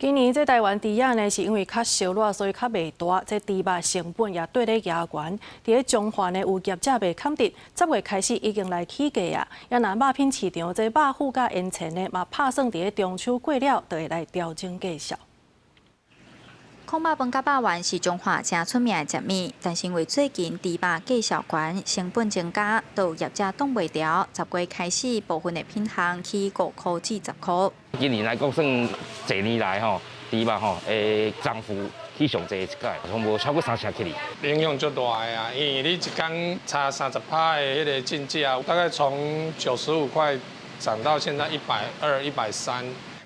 今年这台湾猪仔呢，是因为较小粒，所以较袂大。这猪肉成本也对咧牙悬。伫咧中环呢，有业者袂堪得，10月开始已经来起价啊。也若肉品市场这肉虎甲烟尘呢，嘛拍算伫咧中秋过了，就会来调整价数。空肉饭甲肉丸是中华正出名的食物，但是因为最近猪肉价小悬，成本增加，导业者挡袂牢。10月开始，部分的品项起5块至10块。今年来讲，算10年来吼，猪肉吼诶涨幅去上济一届，从无超过30%起哩。影响足大的啊，因为你一天差30%的迄个进价，大概从95块涨到现在120、130。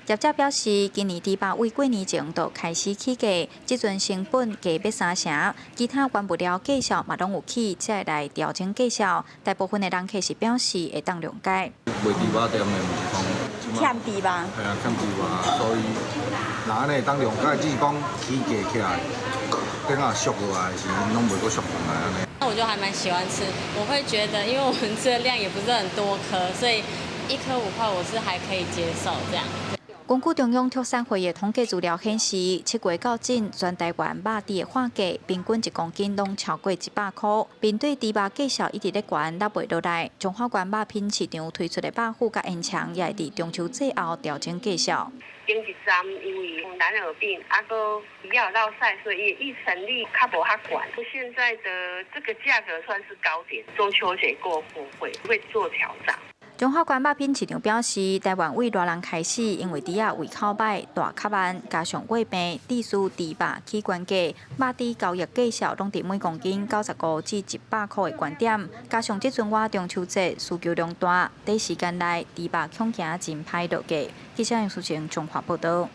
业者表示，今年猪肉为过年前就开始起价，即阵成本加要3成，其他原物料价数嘛拢有起，才会来调整价数。大部分的人客是表示会当谅解。卖猪肉店的毋是讲欠猪吧？系啊，欠猪肉，所以若安尼当谅解，只是讲起价起来，等下俗落来是拢袂阁俗回来安尼。那我就还蛮喜欢吃，我会觉得，因为我们吃的量也不是很多颗，所以1颗5块我是还可以接受这样。根据中央畜产会的统计资料显示，7月到今，全台湾肉猪的化价平均1公斤拢超过100块。面对猪肉价数一直咧悬，拉袂落来，中华关肉品市场推出的肉虎甲烟肠，也会伫中秋节后调整价数。经济站因为男儿病，个比较落晒，所以预成率较无遐悬。现在的这个价格算是高点，中秋节过后会做调整。中华关肉品市场表示，台湾为热人开始，因为猪仔胃口歹、大较慢，加上胃病、致使猪肉起悬价，肉猪交易价数拢伫每公斤95至100块的悬点。加上即阵我中秋节需求量大，短时间内猪肉恐惊真歹落价。记者杨淑晴综合报道。